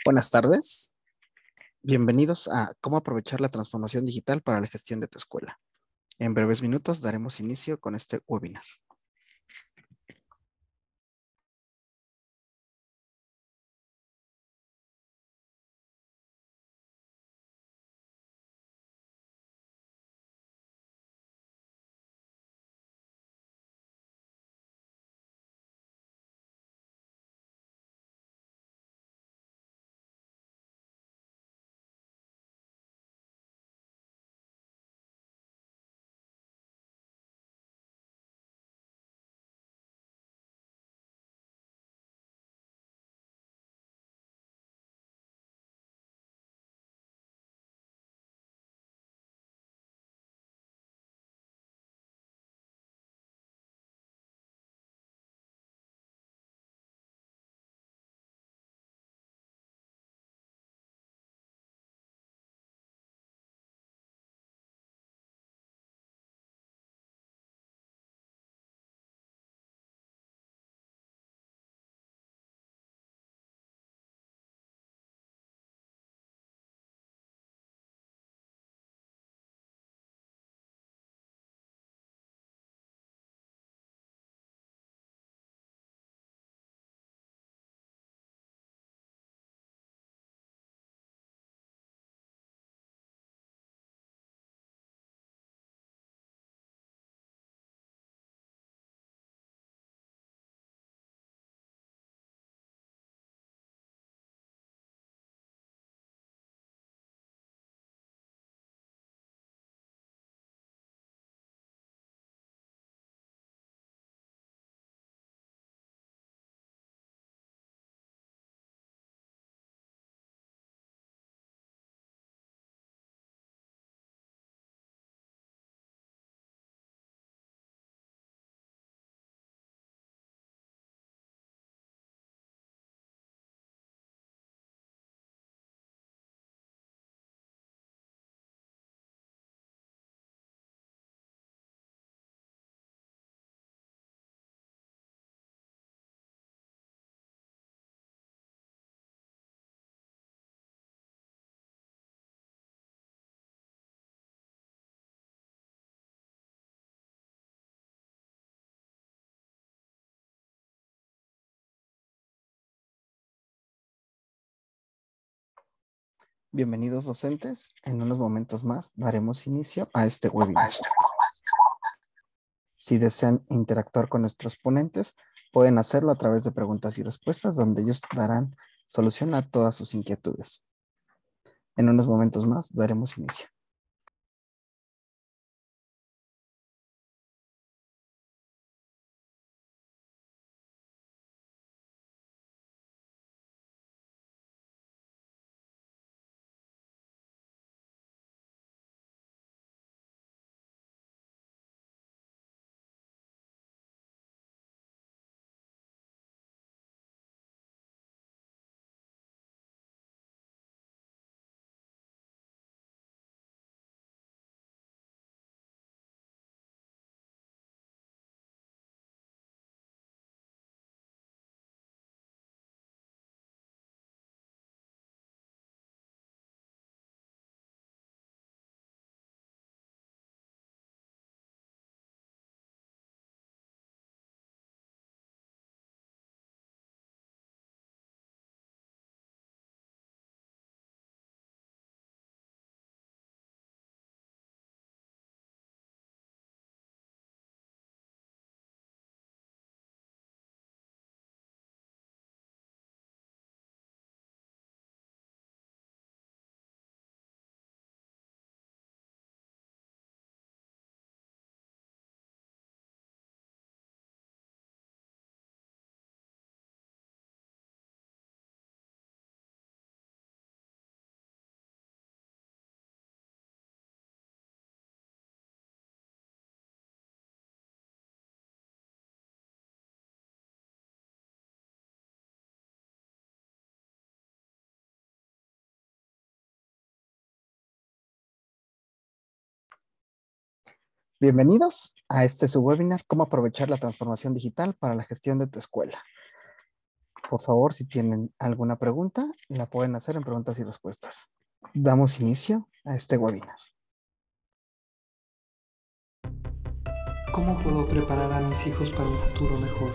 Buenas tardes, bienvenidos a Cómo aprovechar la transformación digital para la gestión de tu escuela. En breves minutos daremos inicio con este webinar. Bienvenidos docentes, en unos momentos más daremos inicio a este webinar. Si desean interactuar con nuestros ponentes, pueden hacerlo a través de preguntas y respuestas donde ellos darán solución a todas sus inquietudes. En unos momentos más daremos inicio. Bienvenidos a este su webinar, Cómo aprovechar la transformación digital para la gestión de tu escuela. Por favor, si tienen alguna pregunta, la pueden hacer en preguntas y respuestas. Damos inicio a este webinar. ¿Cómo puedo preparar a mis hijos para un futuro mejor?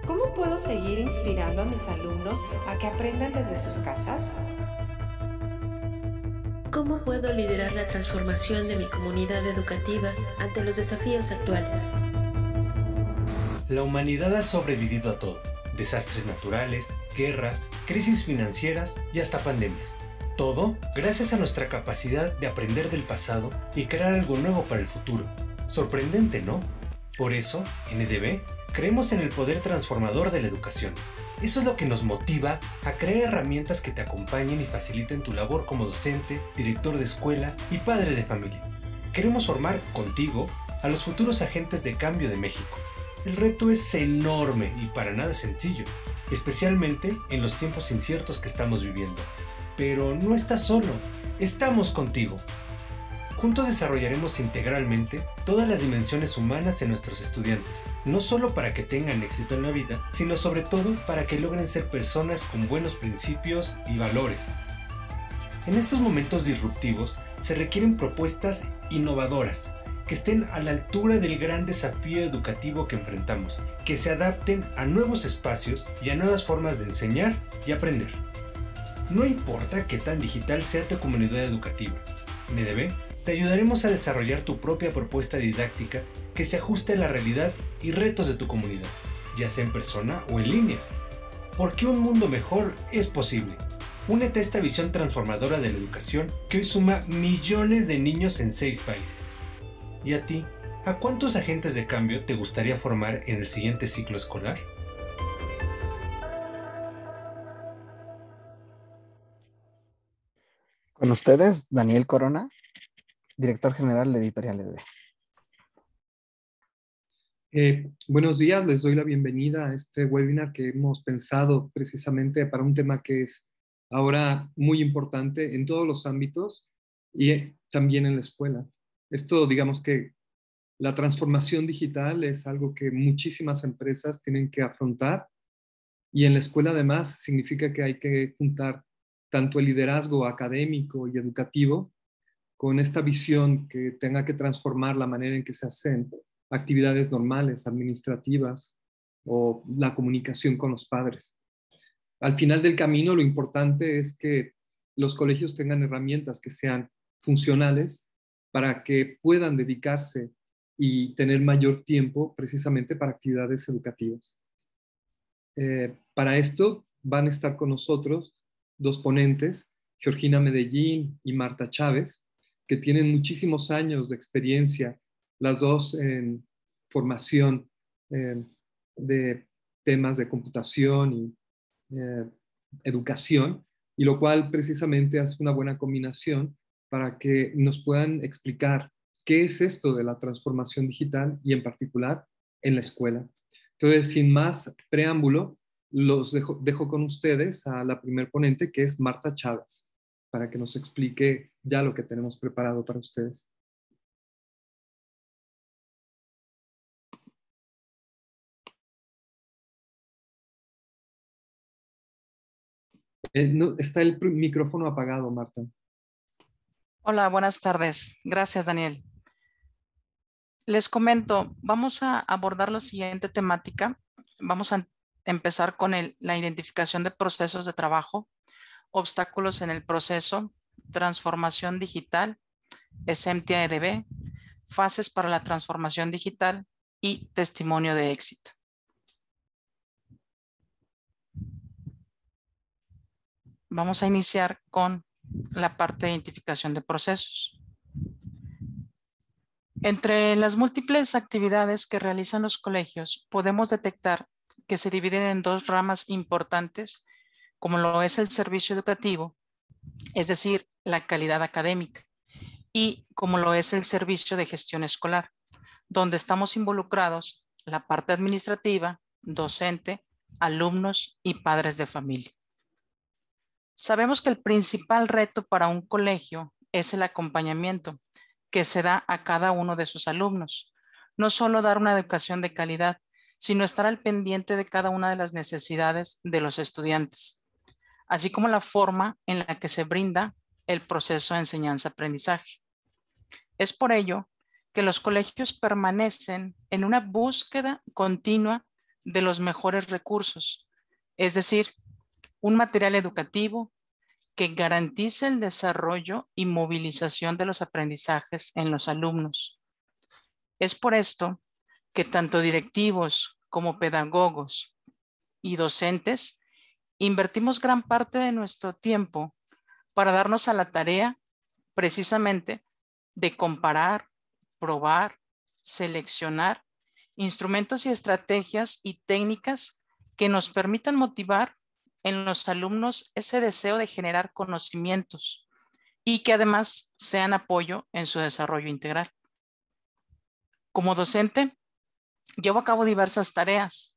¿Cómo puedo seguir inspirando a mis alumnos a que aprendan desde sus casas? ¿Cómo puedo liderar la transformación de mi comunidad educativa ante los desafíos actuales? La humanidad ha sobrevivido a todo: desastres naturales, guerras, crisis financieras y hasta pandemias. Todo gracias a nuestra capacidad de aprender del pasado y crear algo nuevo para el futuro. Sorprendente, ¿no? Por eso, en EDB, creemos en el poder transformador de la educación. Eso es lo que nos motiva a crear herramientas que te acompañen y faciliten tu labor como docente, director de escuela y padre de familia. Queremos formar contigo a los futuros agentes de cambio de México. El reto es enorme y para nada sencillo, especialmente en los tiempos inciertos que estamos viviendo. Pero no estás solo, estamos contigo. Juntos desarrollaremos integralmente todas las dimensiones humanas en nuestros estudiantes, no solo para que tengan éxito en la vida, sino sobre todo para que logren ser personas con buenos principios y valores. En estos momentos disruptivos se requieren propuestas innovadoras, que estén a la altura del gran desafío educativo que enfrentamos, que se adapten a nuevos espacios y a nuevas formas de enseñar y aprender. No importa qué tan digital sea tu comunidad educativa, en EDB te ayudaremos a desarrollar tu propia propuesta didáctica que se ajuste a la realidad y retos de tu comunidad, ya sea en persona o en línea. Porque un mundo mejor es posible. Únete a esta visión transformadora de la educación que hoy suma millones de niños en 6 países. ¿Y a ti? ¿A cuántos agentes de cambio te gustaría formar en el siguiente ciclo escolar? Con ustedes, Daniel Corona, director general de Editorial EDB. Buenos días, les doy la bienvenida a este webinar que hemos pensado precisamente para un tema que es ahora muy importante en todos los ámbitos y también en la escuela. Esto, digamos que la transformación digital es algo que muchísimas empresas tienen que afrontar y en la escuela además significa que hay que juntar tanto el liderazgo académico y educativo con esta visión que tenga que transformar la manera en que se hacen actividades normales, administrativas o la comunicación con los padres. Al final del camino, lo importante es que los colegios tengan herramientas que sean funcionales para que puedan dedicarse y tener mayor tiempo precisamente para actividades educativas. Para esto van a estar con nosotros 2 ponentes, Georgina Medellín y Marta Chávez, que tienen muchísimos años de experiencia, las dos en formación de temas de computación y educación, y lo cual precisamente hace una buena combinación para que nos puedan explicar qué es esto de la transformación digital y en particular en la escuela. Entonces, sin más preámbulo, los dejo con ustedes a la primer ponente, que es Marta Chávez, para que nos explique ya lo que tenemos preparado para ustedes. No, está el micrófono apagado, Marta. Hola, buenas tardes. Gracias, Daniel. Les comento, vamos a abordar la siguiente temática. Vamos a empezar con la identificación de procesos de trabajo, obstáculos en el proceso, transformación digital, SMT EDB, fases para la transformación digital y testimonio de éxito. Vamos a iniciar con la parte de identificación de procesos. Entre las múltiples actividades que realizan los colegios, podemos detectar que se dividen en 2 ramas importantes, como lo es el servicio educativo, es decir, la calidad académica, y como lo es el servicio de gestión escolar, donde estamos involucrados la parte administrativa, docente, alumnos y padres de familia. Sabemos que el principal reto para un colegio es el acompañamiento que se da a cada uno de sus alumnos. No solo dar una educación de calidad, sino estar al pendiente de cada una de las necesidades de los estudiantes, así como la forma en la que se brinda el proceso de enseñanza-aprendizaje. Es por ello que los colegios permanecen en una búsqueda continua de los mejores recursos, es decir, un material educativo que garantice el desarrollo y movilización de los aprendizajes en los alumnos. Es por esto que tanto directivos como pedagogos y docentes invertimos gran parte de nuestro tiempo para darnos a la tarea precisamente de comparar, probar, seleccionar instrumentos y estrategias y técnicas que nos permitan motivar en los alumnos ese deseo de generar conocimientos y que además sean apoyo en su desarrollo integral. Como docente, llevo a cabo diversas tareas,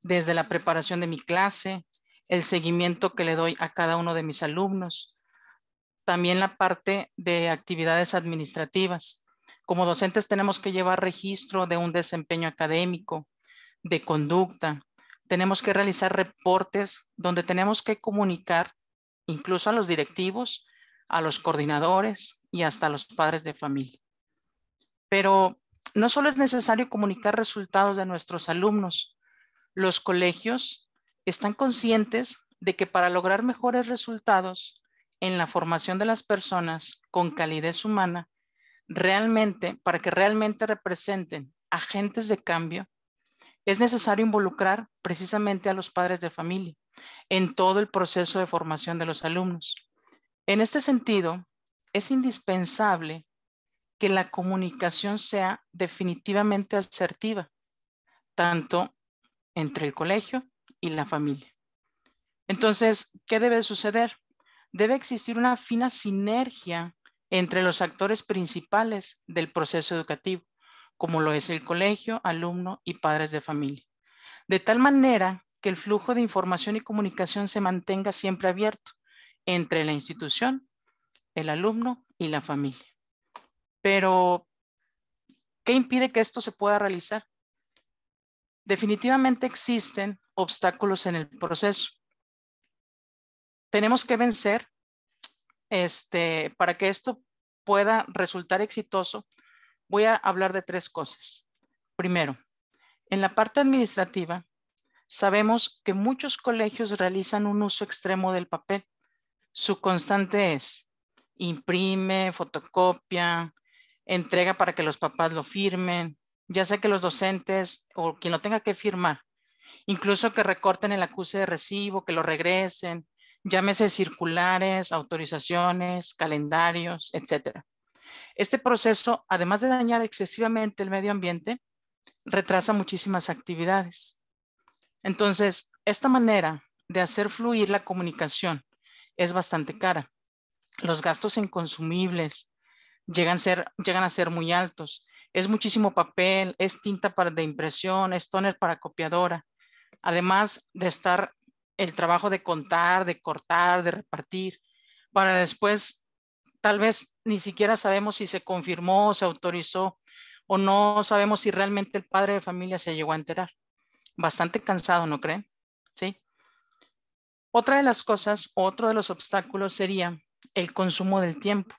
desde la preparación de mi clase, el seguimiento que le doy a cada uno de mis alumnos, también la parte de actividades administrativas. Como docentes tenemos que llevar registro de un desempeño académico, de conducta. Tenemos que realizar reportes donde tenemos que comunicar incluso a los directivos, a los coordinadores y hasta a los padres de familia. Pero no solo es necesario comunicar resultados de nuestros alumnos. Los colegios están conscientes de que para lograr mejores resultados en la formación de las personas con calidez humana, para que realmente representen agentes de cambio, es necesario involucrar precisamente a los padres de familia en todo el proceso de formación de los alumnos. En este sentido, es indispensable que la comunicación sea definitivamente asertiva, tanto entre el colegio y la familia. Entonces, ¿qué debe suceder? Debe existir una fina sinergia entre los actores principales del proceso educativo, como lo es el colegio, alumno y padres de familia, de tal manera que el flujo de información y comunicación se mantenga siempre abierto entre la institución, el alumno y la familia. Pero, ¿qué impide que esto se pueda realizar? Definitivamente existen obstáculos en el proceso. Tenemos que vencer, para que esto pueda resultar exitoso, voy a hablar de 3 cosas. Primero, en la parte administrativa, sabemos que muchos colegios realizan un uso extremo del papel. Su constante es imprime, fotocopia, entrega para que los papás lo firmen, ya sea que los docentes o quien lo tenga que firmar, incluso que recorten el acuse de recibo, que lo regresen, llámese circulares, autorizaciones, calendarios, etc. Este proceso, además de dañar excesivamente el medio ambiente, retrasa muchísimas actividades. Entonces, esta manera de hacer fluir la comunicación es bastante cara. Los gastos en consumibles llegan a ser muy altos. Es muchísimo papel, es tinta de impresión, es tóner para copiadora. Además de estar el trabajo de contar, de cortar, de repartir, para después tal vez ni siquiera sabemos si se confirmó, se autorizó o no sabemos si realmente el padre de familia se llegó a enterar. Bastante cansado, ¿no creen? ¿Sí? Otra de las cosas, otro de los obstáculos sería el consumo del tiempo.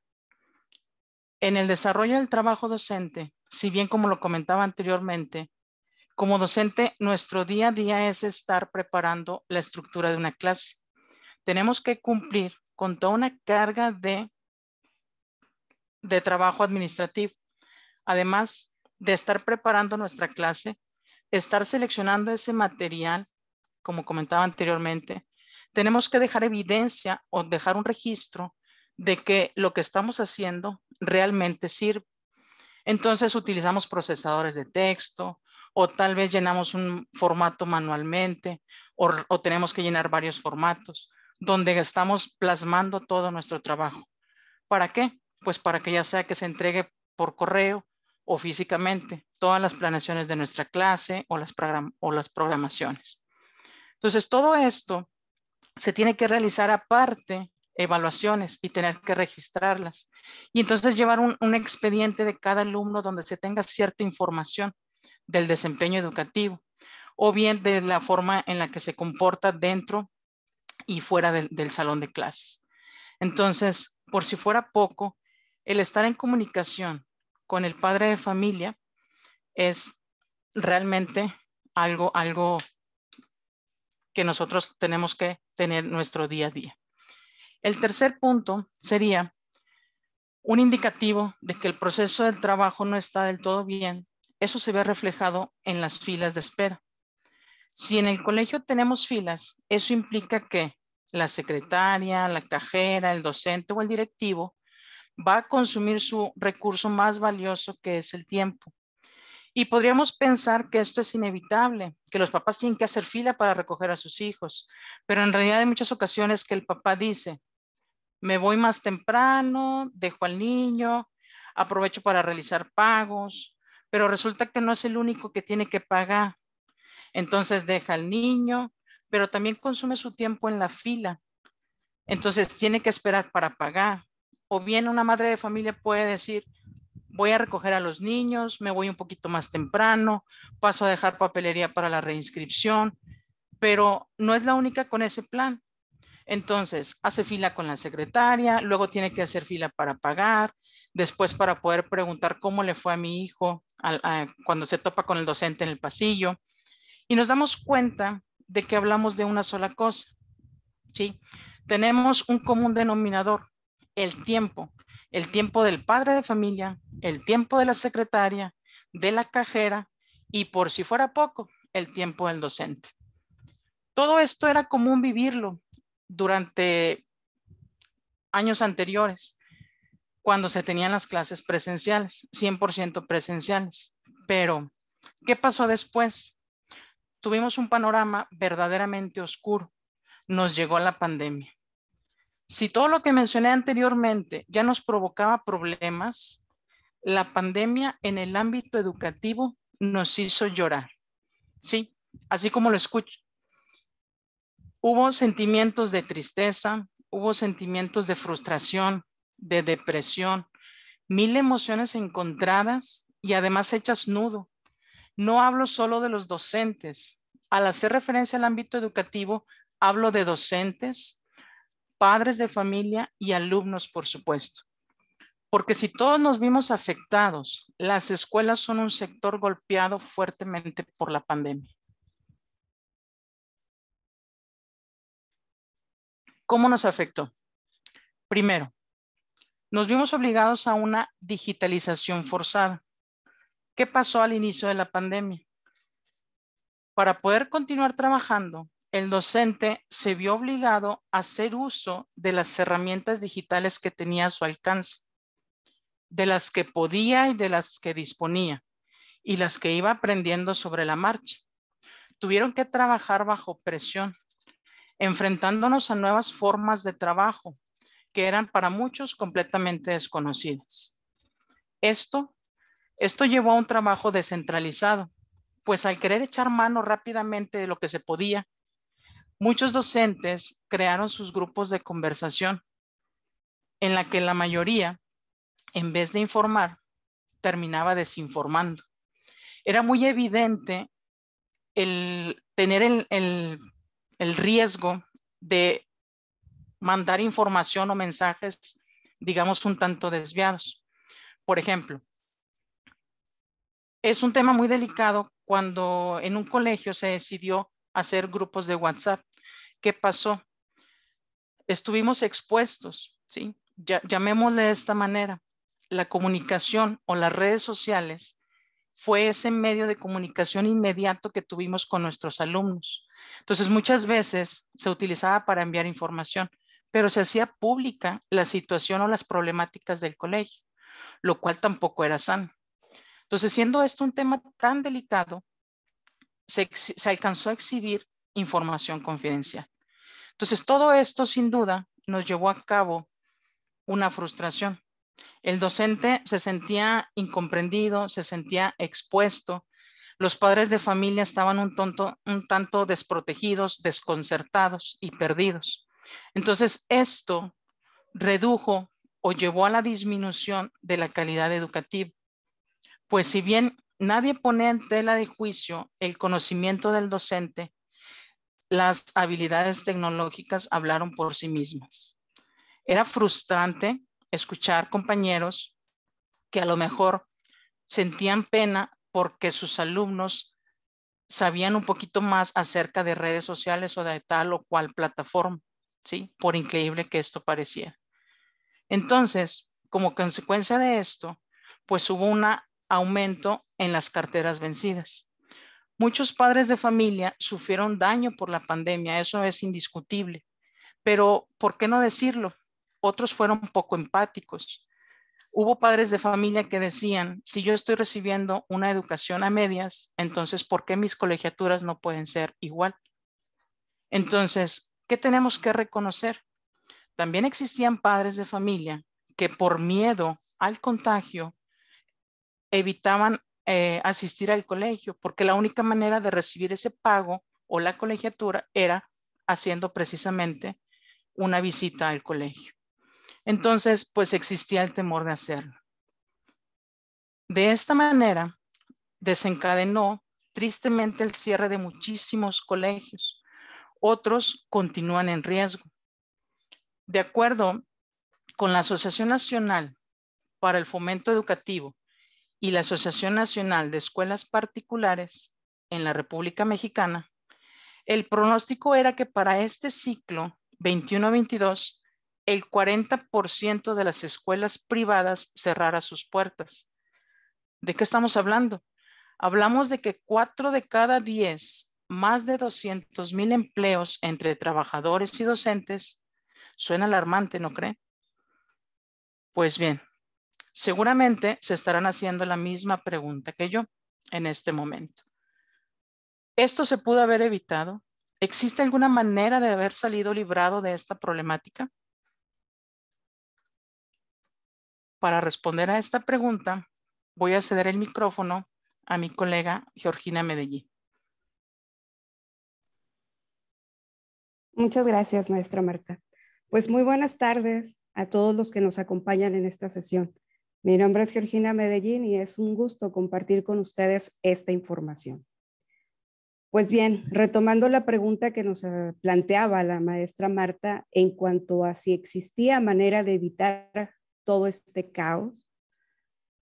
En el desarrollo del trabajo docente, si bien como lo comentaba anteriormente, como docente, nuestro día a día es estar preparando la estructura de una clase. Tenemos que cumplir con toda una carga de trabajo administrativo. Además de estar preparando nuestra clase, estar seleccionando ese material, como comentaba anteriormente, tenemos que dejar evidencia o dejar un registro de que lo que estamos haciendo realmente sirve. Entonces utilizamos procesadores de texto o tal vez llenamos un formato manualmente o tenemos que llenar varios formatos donde estamos plasmando todo nuestro trabajo. ¿Para qué? Pues para que ya sea que se entregue por correo o físicamente todas las planeaciones de nuestra clase o las programaciones. Entonces, todo esto se tiene que realizar aparte evaluaciones y tener que registrarlas. Y entonces llevar un expediente de cada alumno donde se tenga cierta información del desempeño educativo. o bien de la forma en la que se comporta dentro y fuera del salón de clases. Entonces, por si fuera poco, el estar en comunicación con el padre de familia es realmente algo que nosotros tenemos que tener nuestro día a día. El tercer punto sería un indicativo de que el proceso del trabajo no está del todo bien. Eso se ve reflejado en las filas de espera. Si en el colegio tenemos filas, eso implica que la secretaria, la cajera, el docente o el directivo va a consumir su recurso más valioso, que es el tiempo. Y podríamos pensar que esto es inevitable, que los papás tienen que hacer fila para recoger a sus hijos, pero en realidad hay muchas ocasiones que el papá dice, me voy más temprano, dejo al niño, aprovecho para realizar pagos, pero resulta que no es el único que tiene que pagar. Entonces deja al niño, pero también consume su tiempo en la fila. Entonces tiene que esperar para pagar. O bien una madre de familia puede decir, voy a recoger a los niños, me voy un poquito más temprano, paso a dejar papelería para la reinscripción, pero no es la única con ese plan. Entonces, hace fila con la secretaria, luego tiene que hacer fila para pagar, después para poder preguntar cómo le fue a mi hijo cuando se topa con el docente en el pasillo. Y nos damos cuenta de que hablamos de una sola cosa, ¿sí? Tenemos un común denominador, el tiempo del padre de familia, el tiempo de la secretaria, de la cajera y, por si fuera poco, el tiempo del docente. Todo esto era común vivirlo durante años anteriores, cuando se tenían las clases presenciales, 100% presenciales. Pero, ¿qué pasó después? Tuvimos un panorama verdaderamente oscuro. Nos llegó la pandemia. Si todo lo que mencioné anteriormente ya nos provocaba problemas, la pandemia en el ámbito educativo nos hizo llorar. Sí, así como lo escucho. Hubo sentimientos de tristeza, hubo sentimientos de frustración, de depresión, mil emociones encontradas y además hechas nudo. No hablo solo de los docentes. Al hacer referencia al ámbito educativo, hablo de docentes, padres de familia y alumnos, por supuesto. Porque si todos nos vimos afectados, las escuelas son un sector golpeado fuertemente por la pandemia. ¿Cómo nos afectó? Primero, nos vimos obligados a una digitalización forzada. ¿Qué pasó al inicio de la pandemia? Para poder continuar trabajando, el docente se vio obligado a hacer uso de las herramientas digitales que tenía a su alcance, de las que podía y de las que disponía, y las que iba aprendiendo sobre la marcha. Tuvieron que trabajar bajo presión, enfrentándonos a nuevas formas de trabajo que eran para muchos completamente desconocidas. Esto llevó a un trabajo descentralizado, pues al querer echar mano rápidamente de lo que se podía, muchos docentes crearon sus grupos de conversación, en la que la mayoría, en vez de informar, terminaba desinformando. Era muy evidente el tener el riesgo de mandar información o mensajes, digamos, un tanto desviados. Por ejemplo, es un tema muy delicado cuando en un colegio se decidió hacer grupos de WhatsApp. ¿Qué pasó? Estuvimos expuestos, ¿sí? Llamémosle de esta manera. La comunicación o las redes sociales fue ese medio de comunicación inmediato que tuvimos con nuestros alumnos. Entonces, muchas veces se utilizaba para enviar información, pero se hacía pública la situación o las problemáticas del colegio, lo cual tampoco era sano. Entonces, siendo esto un tema tan delicado, se alcanzó a exhibir información confidencial. Entonces, todo esto sin duda nos llevó a cabo una frustración. El docente se sentía incomprendido, se sentía expuesto. Los padres de familia estaban un tanto desprotegidos, desconcertados y perdidos. Entonces, esto redujo o llevó a la disminución de la calidad educativa. Pues si bien nadie pone en tela de juicio el conocimiento del docente. Las habilidades tecnológicas hablaron por sí mismas. Era frustrante escuchar compañeros que a lo mejor sentían pena porque sus alumnos sabían un poquito más acerca de redes sociales o de tal o cual plataforma, ¿sí? Por increíble que esto pareciera. Entonces, como consecuencia de esto, pues hubo un aumento en las carteras vencidas. Muchos padres de familia sufrieron daño por la pandemia, eso es indiscutible, pero ¿por qué no decirlo? Otros fueron poco empáticos. Hubo padres de familia que decían, si yo estoy recibiendo una educación a medias, entonces ¿por qué mis colegiaturas no pueden ser igual? Entonces, ¿qué tenemos que reconocer? También existían padres de familia que por miedo al contagio evitaban asistir al colegio, porque la única manera de recibir ese pago o la colegiatura era haciendo precisamente una visita al colegio. Entonces, pues existía el temor de hacerlo. De esta manera, desencadenó tristemente el cierre de muchísimos colegios. Otros continúan en riesgo. De acuerdo con la Asociación Nacional para el Fomento Educativo y la Asociación Nacional de Escuelas Particulares en la República Mexicana, el pronóstico era que para este ciclo 21-22, el 40% de las escuelas privadas cerrara sus puertas. ¿De qué estamos hablando? Hablamos de que 4 de cada 10, más de 200,000 empleos entre trabajadores y docentes. Suena alarmante, ¿no cree? Pues bien, seguramente se estarán haciendo la misma pregunta que yo en este momento. ¿Esto se pudo haber evitado? ¿Existe alguna manera de haber salido librado de esta problemática? Para responder a esta pregunta, voy a ceder el micrófono a mi colega Georgina Medellín. Muchas gracias, maestra Marta. Pues muy buenas tardes a todos los que nos acompañan en esta sesión. Mi nombre es Georgina Medellín y es un gusto compartir con ustedes esta información. Pues bien, retomando la pregunta que nos planteaba la maestra Marta en cuanto a si existía manera de evitar todo este caos,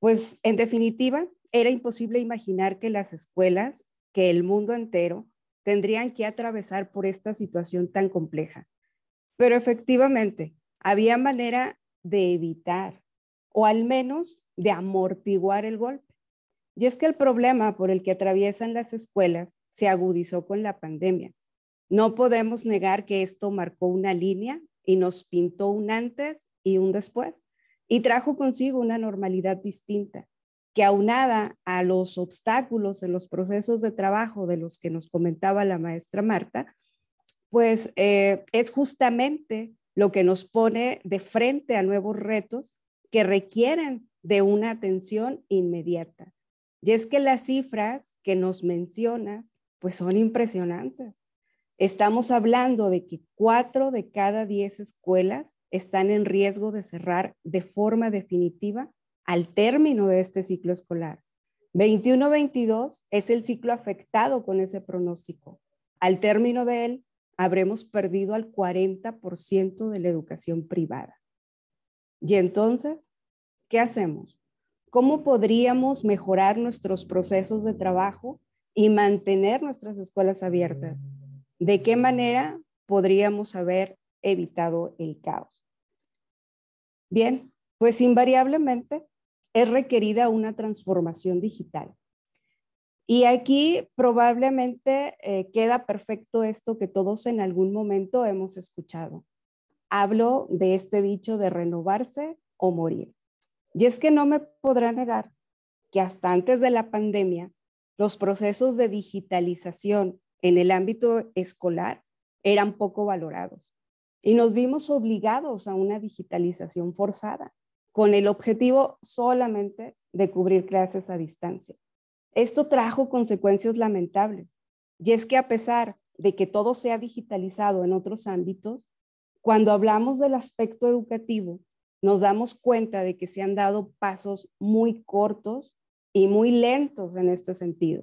pues en definitiva era imposible imaginar que las escuelas, que el mundo entero, tendrían que atravesar por esta situación tan compleja. Pero efectivamente, había manera de evitar o al menos de amortiguar el golpe. Y es que el problema por el que atraviesan las escuelas se agudizó con la pandemia. No podemos negar que esto marcó una línea y nos pintó un antes y un después y trajo consigo una normalidad distinta que, aunada a los obstáculos en los procesos de trabajo de los que nos comentaba la maestra Marta, pues es justamente lo que nos pone de frente a nuevos retos que requieren de una atención inmediata. Y es que las cifras que nos mencionas, pues son impresionantes. Estamos hablando de que 4 de cada 10 escuelas están en riesgo de cerrar de forma definitiva al término de este ciclo escolar. 21-22 es el ciclo afectado con ese pronóstico. Al término de él, habremos perdido al 40% de la educación privada. Y entonces, ¿qué hacemos? ¿Cómo podríamos mejorar nuestros procesos de trabajo y mantener nuestras escuelas abiertas? ¿De qué manera podríamos haber evitado el caos? Bien, pues invariablemente es requerida una transformación digital. Y aquí probablemente queda perfecto esto que todos en algún momento hemos escuchado. Hablo de este dicho de renovarse o morir. Y es que no me podrá negar que hasta antes de la pandemia, los procesos de digitalización en el ámbito escolar eran poco valorados y nos vimos obligados a una digitalización forzada con el objetivo solamente de cubrir clases a distancia. Esto trajo consecuencias lamentables y es que a pesar de que todo se ha digitalizado en otros ámbitos, cuando hablamos del aspecto educativo, nos damos cuenta de que se han dado pasos muy cortos y muy lentos en este sentido.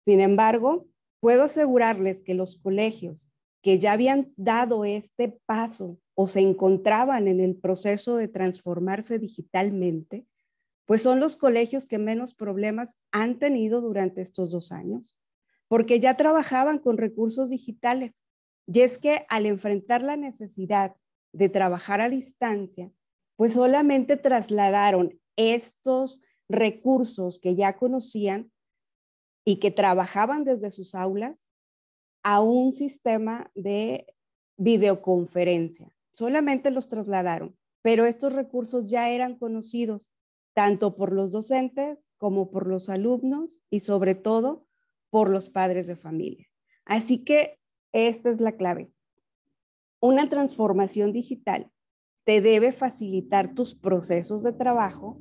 Sin embargo, puedo asegurarles que los colegios que ya habían dado este paso o se encontraban en el proceso de transformarse digitalmente, pues son los colegios que menos problemas han tenido durante estos 2 años, porque ya trabajaban con recursos digitales. Y es que al enfrentar la necesidad de trabajar a distancia, pues solamente trasladaron estos recursos que ya conocían y que trabajaban desde sus aulas a un sistema de videoconferencia. Solamente los trasladaron, pero estos recursos ya eran conocidos tanto por los docentes como por los alumnos y sobre todo por los padres de familia. Así que esta es la clave. Una transformación digital te debe facilitar tus procesos de trabajo,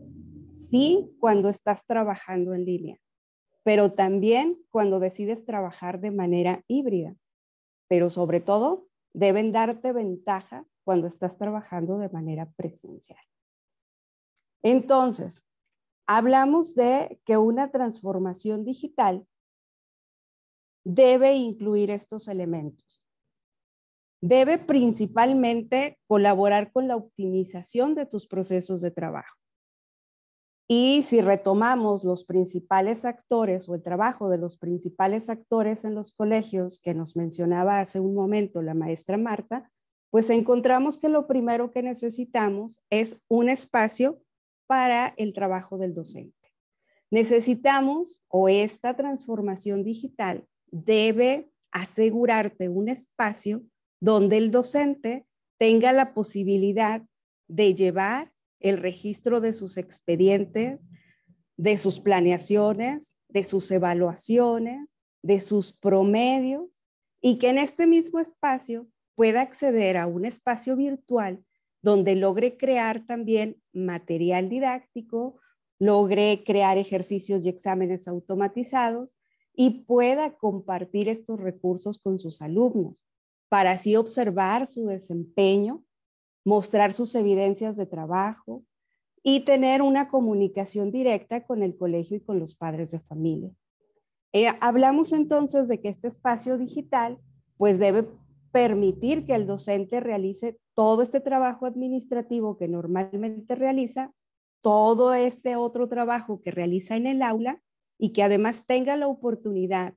sí, cuando estás trabajando en línea, pero también cuando decides trabajar de manera híbrida. Pero sobre todo, deben darte ventaja cuando estás trabajando de manera presencial. Entonces, hablamos de que una transformación digital debe incluir estos elementos. Debe principalmente colaborar con la optimización de tus procesos de trabajo. Y si retomamos los principales actores o el trabajo de los principales actores en los colegios que nos mencionaba hace un momento la maestra Marta, pues encontramos que lo primero que necesitamos es un espacio para el trabajo del docente. Necesitamos, o esta transformación digital debe asegurarte un espacio donde el docente tenga la posibilidad de llevar el registro de sus expedientes, de sus planeaciones, de sus evaluaciones, de sus promedios, y que en este mismo espacio pueda acceder a un espacio virtual donde logre crear también material didáctico, logre crear ejercicios y exámenes automatizados y pueda compartir estos recursos con sus alumnos para así observar su desempeño, mostrar sus evidencias de trabajo y tener una comunicación directa con el colegio y con los padres de familia. Hablamos entonces de que este espacio digital pues debe permitir que el docente realice todo este trabajo administrativo que normalmente realiza, todo este otro trabajo que realiza en el aula y que además tenga la oportunidad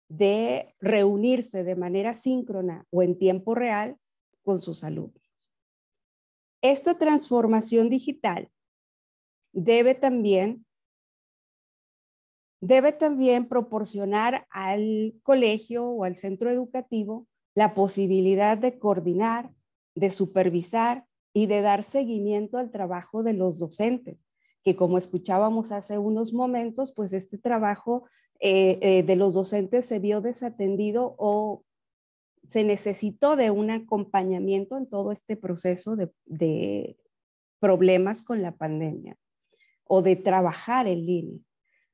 de reunirse de manera síncrona o en tiempo real con sus alumnos. Esta transformación digital debe también proporcionar al colegio o al centro educativo la posibilidad de coordinar, de supervisar y de dar seguimiento al trabajo de los docentes, que como escuchábamos hace unos momentos, pues este trabajo de los docentes se vio desatendido o se necesitó de un acompañamiento en todo este proceso de problemas con la pandemia o de trabajar en línea.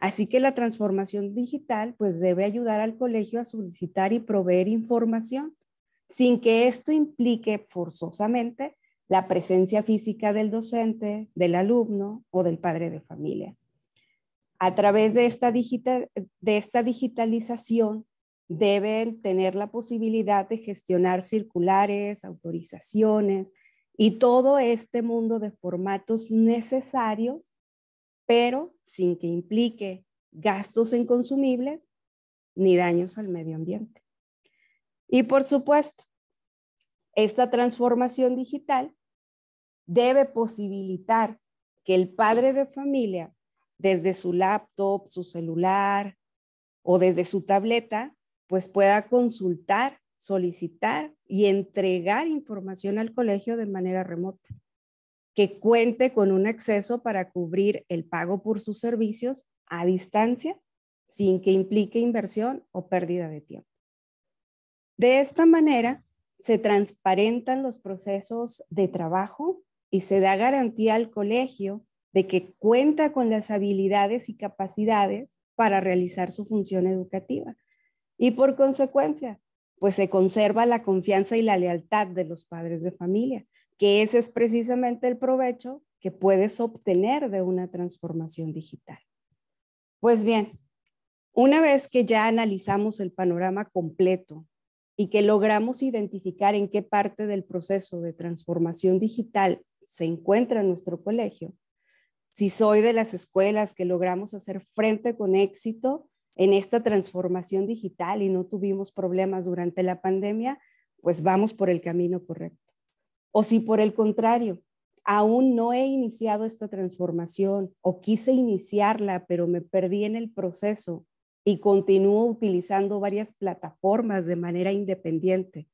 Así que la transformación digital pues debe ayudar al colegio a solicitar y proveer información sin que esto implique forzosamente la presencia física del docente, del alumno o del padre de familia. A través de esta digitalización deben tener la posibilidad de gestionar circulares, autorizaciones y todo este mundo de formatos necesarios, pero sin que implique gastos en consumibles ni daños al medio ambiente. Y por supuesto, esta transformación digital debe posibilitar que el padre de familia, desde su laptop, su celular o desde su tableta, pues pueda consultar, solicitar y entregar información al colegio de manera remota, que cuente con un acceso para cubrir el pago por sus servicios a distancia sin que implique inversión o pérdida de tiempo. De esta manera, se transparentan los procesos de trabajo y se da garantía al colegio de que cuenta con las habilidades y capacidades para realizar su función educativa. Y por consecuencia, pues se conserva la confianza y la lealtad de los padres de familia, que ese es precisamente el provecho que puedes obtener de una transformación digital. Pues bien, una vez que ya analizamos el panorama completo y que logramos identificar en qué parte del proceso de transformación digital se encuentra nuestro colegio, si soy de las escuelas que logramos hacer frente con éxito en esta transformación digital y no tuvimos problemas durante la pandemia, pues vamos por el camino correcto. O si por el contrario, aún no he iniciado esta transformación o quise iniciarla, pero me perdí en el proceso y continúo utilizando varias plataformas de manera independiente,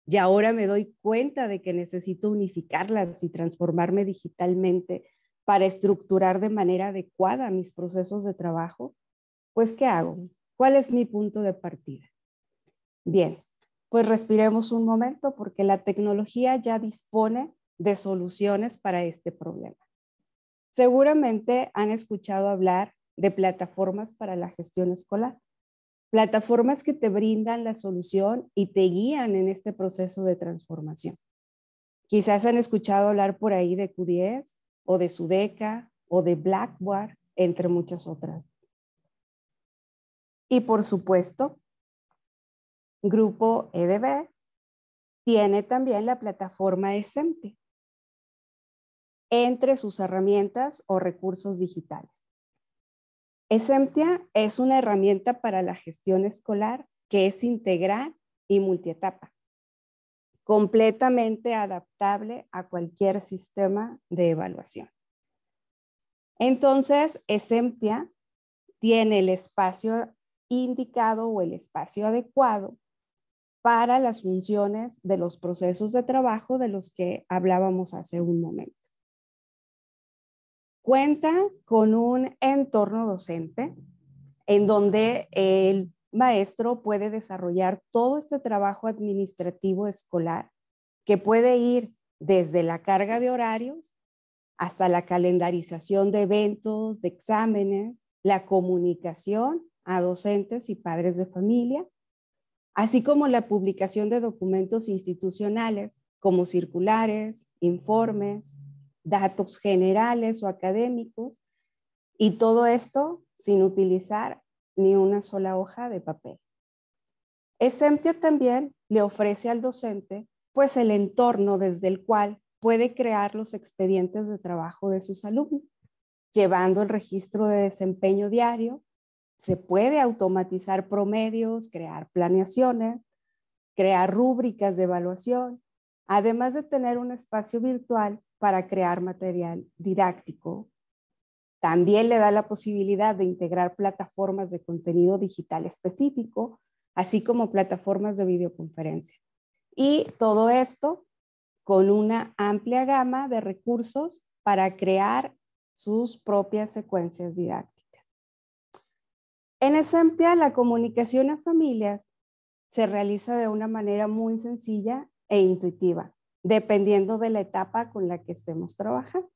y ahora me doy cuenta de que necesito unificarlas y transformarme digitalmente para estructurar de manera adecuada mis procesos de trabajo, pues ¿qué hago? ¿Cuál es mi punto de partida? Bien, pues respiremos un momento porque la tecnología ya dispone de soluciones para este problema. Seguramente han escuchado hablar de plataformas para la gestión escolar, plataformas que te brindan la solución y te guían en este proceso de transformación. Quizás han escuchado hablar por ahí de Q10 o de Sudeca o de Blackboard, entre muchas otras. Y por supuesto, Grupo EDB tiene también la plataforma Exemptia entre sus herramientas o recursos digitales. Exemptia es una herramienta para la gestión escolar que es integral y multietapa, completamente adaptable a cualquier sistema de evaluación. Entonces, Exemptia tiene el espacio indicado o el espacio adecuado para las funciones de los procesos de trabajo de los que hablábamos hace un momento. Cuenta con un entorno docente en donde el maestro puede desarrollar todo este trabajo administrativo escolar que puede ir desde la carga de horarios hasta la calendarización de eventos, de exámenes, la comunicación a docentes y padres de familia, así como la publicación de documentos institucionales como circulares, informes, datos generales o académicos, y todo esto sin utilizar ni una sola hoja de papel. Exemptia también le ofrece al docente pues el entorno desde el cual puede crear los expedientes de trabajo de sus alumnos, llevando el registro de desempeño diario. Se puede automatizar promedios, crear planeaciones, crear rúbricas de evaluación, además de tener un espacio virtual para crear material didáctico. También le da la posibilidad de integrar plataformas de contenido digital específico, así como plataformas de videoconferencia. Y todo esto con una amplia gama de recursos para crear sus propias secuencias didácticas. En Exemptia, la comunicación a familias se realiza de una manera muy sencilla e intuitiva, dependiendo de la etapa con la que estemos trabajando.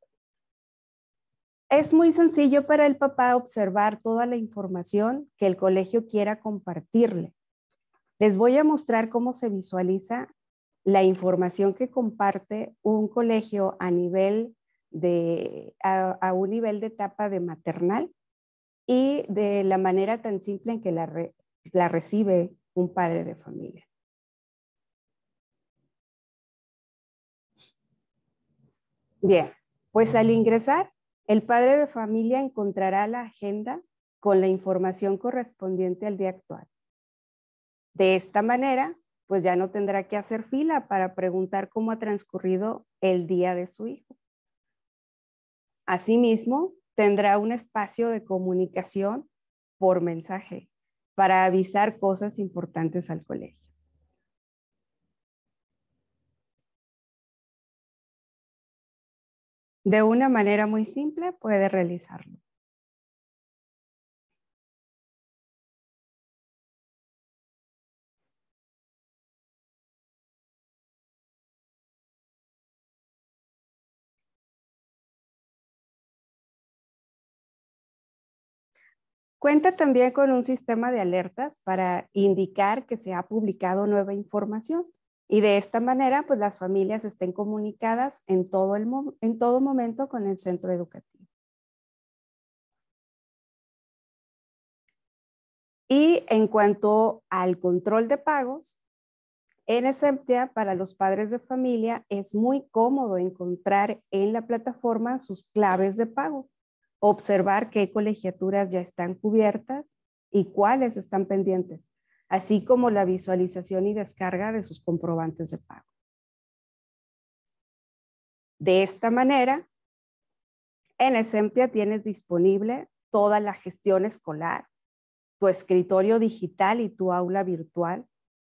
Es muy sencillo para el papá observar toda la información que el colegio quiera compartirle. Les voy a mostrar cómo se visualiza la información que comparte un colegio a un nivel de etapa de maternal y de la manera tan simple en que la recibe un padre de familia. Bien, pues al ingresar, el padre de familia encontrará la agenda con la información correspondiente al día actual. De esta manera, pues ya no tendrá que hacer fila para preguntar cómo ha transcurrido el día de su hijo. Asimismo, tendrá un espacio de comunicación por mensaje para avisar cosas importantes al colegio. De una manera muy simple puede realizarlo. Cuenta también con un sistema de alertas para indicar que se ha publicado nueva información y de esta manera pues las familias estén comunicadas en todo momento con el centro educativo. Y en cuanto al control de pagos, en Exemptia, para los padres de familia, es muy cómodo encontrar en la plataforma sus claves de pago, observar qué colegiaturas ya están cubiertas y cuáles están pendientes, así como la visualización y descarga de sus comprobantes de pago. De esta manera, en Exemptia tienes disponible toda la gestión escolar, tu escritorio digital y tu aula virtual,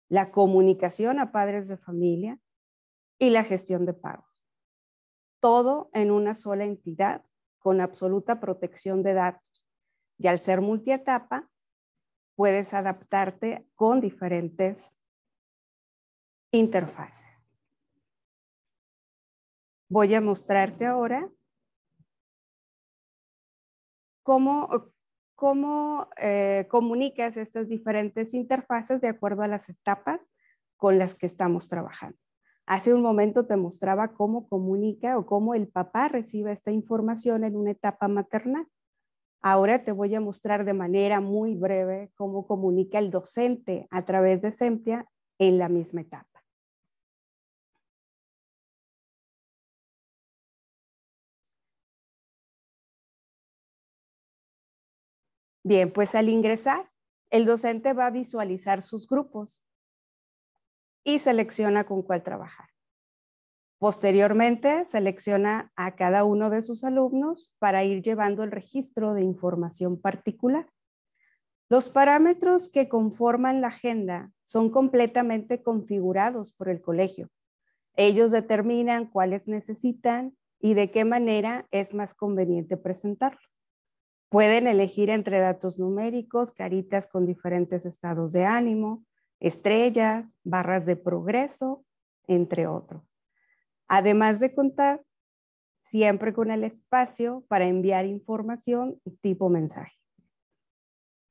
la comunicación a padres de familia y la gestión de pagos. Todo en una sola entidad con absoluta protección de datos. Y al ser multietapa, puedes adaptarte con diferentes interfaces. Voy a mostrarte ahora cómo comunicas estas diferentes interfaces de acuerdo a las etapas con las que estamos trabajando. Hace un momento te mostraba cómo comunica o cómo el papá recibe esta información en una etapa maternal. Ahora te voy a mostrar de manera muy breve cómo comunica el docente a través de Exemptia en la misma etapa. Bien, pues al ingresar, el docente va a visualizar sus grupos y selecciona con cuál trabajar. Posteriormente, selecciona a cada uno de sus alumnos para ir llevando el registro de información particular. Los parámetros que conforman la agenda son completamente configurados por el colegio. Ellos determinan cuáles necesitan y de qué manera es más conveniente presentarlos. Pueden elegir entre datos numéricos, caritas con diferentes estados de ánimo, estrellas, barras de progreso, entre otros. Además de contar siempre con el espacio para enviar información tipo mensaje.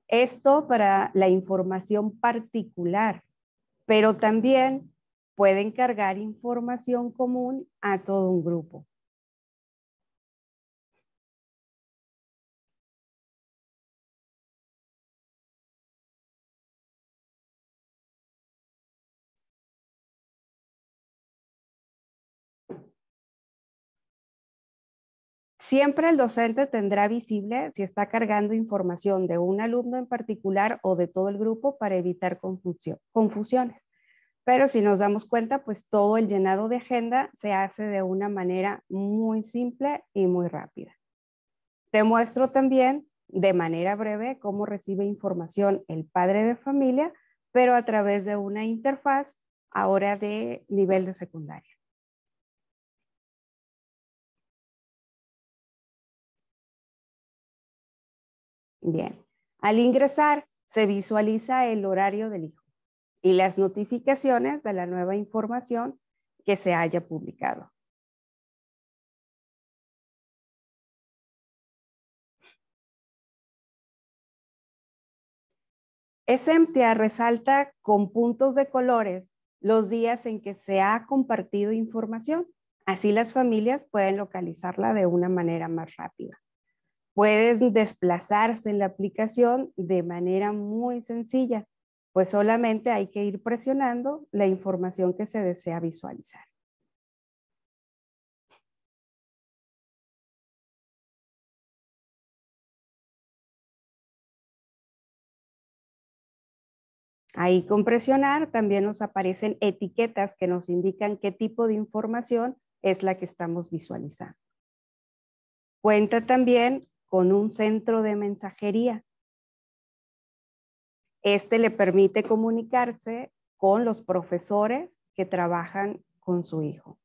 Esto para la información particular, pero también pueden cargar información común a todo un grupo. Siempre el docente tendrá visible si está cargando información de un alumno en particular o de todo el grupo para evitar confusiones. Pero si nos damos cuenta, pues todo el llenado de agenda se hace de una manera muy simple y muy rápida. Te muestro también de manera breve cómo recibe información el padre de familia, pero a través de una interfaz ahora de nivel de secundaria. Bien, al ingresar se visualiza el horario del hijo y las notificaciones de la nueva información que se haya publicado. Exemptia resalta con puntos de colores los días en que se ha compartido información. Así las familias pueden localizarla de una manera más rápida. Pueden desplazarse en la aplicación de manera muy sencilla, pues solamente hay que ir presionando la información que se desea visualizar. Ahí con presionar también nos aparecen etiquetas que nos indican qué tipo de información es la que estamos visualizando. Cuenta también con un centro de mensajería. Este le permite comunicarse con los profesores que trabajan con su hijo.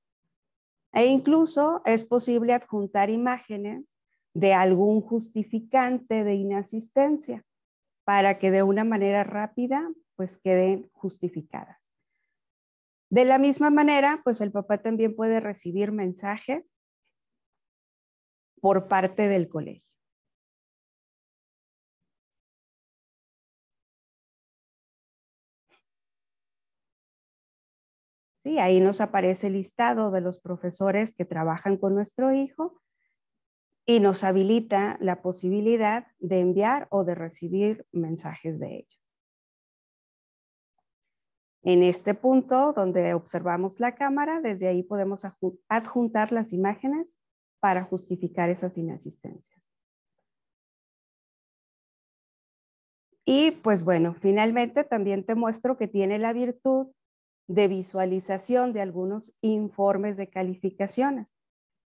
E incluso es posible adjuntar imágenes de algún justificante de inasistencia para que de una manera rápida pues queden justificadas. De la misma manera, pues el papá también puede recibir mensajes por parte del colegio. Sí, ahí nos aparece el listado de los profesores que trabajan con nuestro hijo y nos habilita la posibilidad de enviar o de recibir mensajes de ellos. En este punto donde observamos la cámara, desde ahí podemos adjuntar las imágenes para justificar esas inasistencias. Y pues bueno, finalmente también te muestro que tiene la virtud de visualización de algunos informes de calificaciones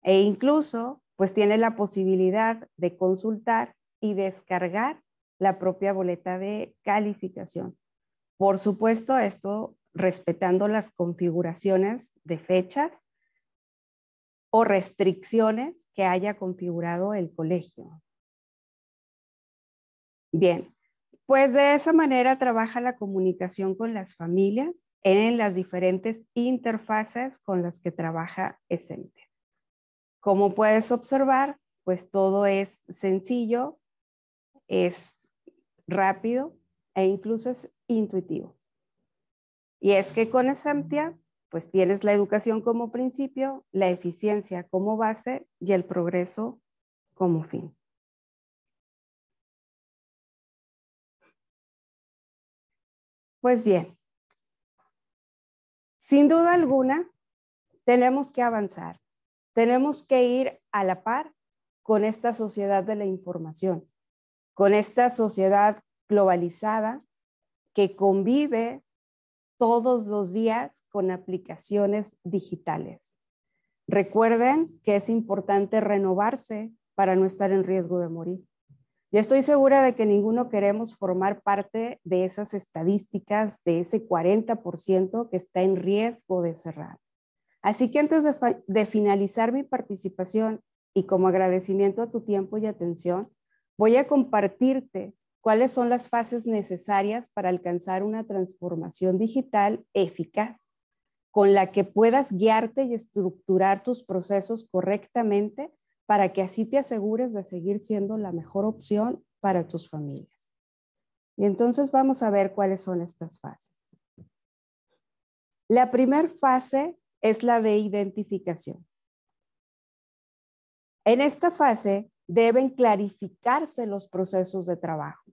e incluso pues tiene la posibilidad de consultar y descargar la propia boleta de calificación. Por supuesto, esto respetando las configuraciones de fechas o restricciones que haya configurado el colegio. Bien, pues de esa manera trabaja la comunicación con las familias en las diferentes interfaces con las que trabaja Exempia. Como puedes observar, pues todo es sencillo, es rápido e incluso es intuitivo. Y es que con Exempia, pues tienes la educación como principio, la eficiencia como base y el progreso como fin. Pues bien, sin duda alguna, tenemos que avanzar. Tenemos que ir a la par con esta sociedad de la información, con esta sociedad globalizada que convive todos los días con aplicaciones digitales. Recuerden que es importante renovarse para no estar en riesgo de morir. Y estoy segura de que ninguno queremos formar parte de esas estadísticas, de ese 40% que está en riesgo de cerrar. Así que antes de finalizar mi participación y como agradecimiento a tu tiempo y atención, voy a compartirte cuáles son las fases necesarias para alcanzar una transformación digital eficaz, con la que puedas guiarte y estructurar tus procesos correctamente para que así te asegures de seguir siendo la mejor opción para tus familias. Y entonces vamos a ver cuáles son estas fases. La primera fase es la de identificación. En esta fase deben clarificarse los procesos de trabajo.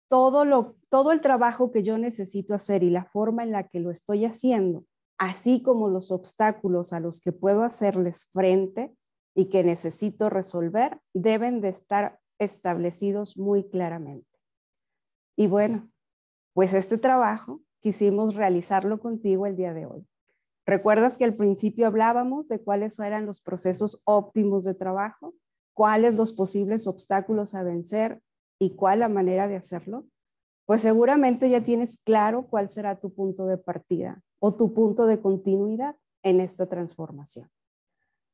Todo el trabajo que yo necesito hacer y la forma en la que lo estoy haciendo, así como los obstáculos a los que puedo hacerles frente y que necesito resolver, deben de estar establecidos muy claramente. Y bueno, pues este trabajo quisimos realizarlo contigo el día de hoy. ¿Recuerdas que al principio hablábamos de cuáles eran los procesos óptimos de trabajo? ¿Cuáles los posibles obstáculos a vencer? ¿Y cuál la manera de hacerlo? Pues seguramente ya tienes claro cuál será tu punto de partida o tu punto de continuidad en esta transformación.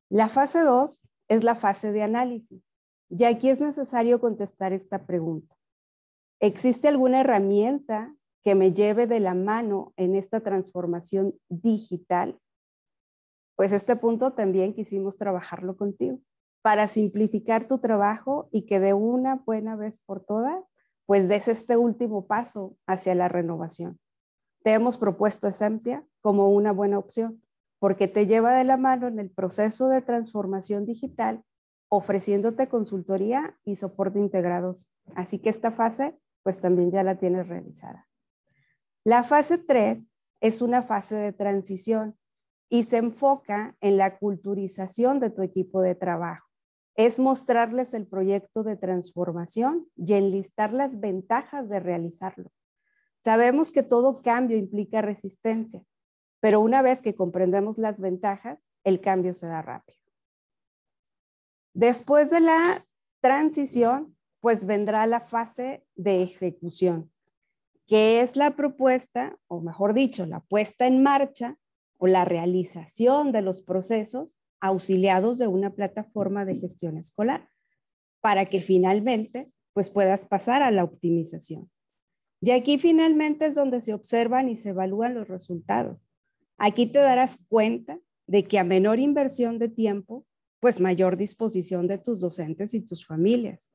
La fase 2 es la fase de análisis. Y aquí es necesario contestar esta pregunta. ¿Existe alguna herramienta que me lleve de la mano en esta transformación digital? Pues este punto también quisimos trabajarlo contigo para simplificar tu trabajo y que de una buena vez por todas, pues des este último paso hacia la renovación. Te hemos propuesto Exempia como una buena opción porque te lleva de la mano en el proceso de transformación digital, ofreciéndote consultoría y soporte integrados. Así que esta fase, pues también ya la tienes realizada. La fase 3 es una fase de transición y se enfoca en la culturización de tu equipo de trabajo. Es mostrarles el proyecto de transformación y enlistar las ventajas de realizarlo. Sabemos que todo cambio implica resistencia, pero una vez que comprendemos las ventajas, el cambio se da rápido. Después de la transición, pues vendrá la fase de ejecución, que es la propuesta, o mejor dicho, la puesta en marcha o la realización de los procesos auxiliados de una plataforma de gestión escolar para que finalmente pues puedas pasar a la optimización. Y aquí finalmente es donde se observan y se evalúan los resultados. Aquí te darás cuenta de que a menor inversión de tiempo, pues mayor disposición de tus docentes y tus familias.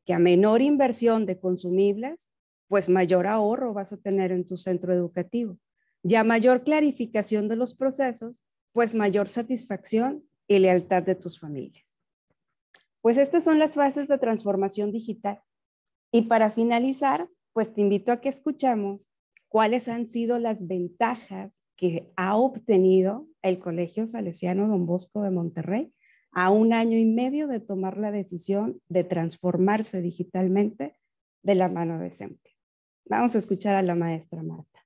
Que a menor inversión de consumibles, pues mayor ahorro vas a tener en tu centro educativo. Y a mayor clarificación de los procesos, pues mayor satisfacción y lealtad de tus familias. Pues estas son las fases de transformación digital. Y para finalizar, pues te invito a que escuchemos cuáles han sido las ventajas que ha obtenido el Colegio Salesiano Don Bosco de Monterrey a 1 año y medio de tomar la decisión de transformarse digitalmente de la mano de CEMTE. Vamos a escuchar a la maestra Marta.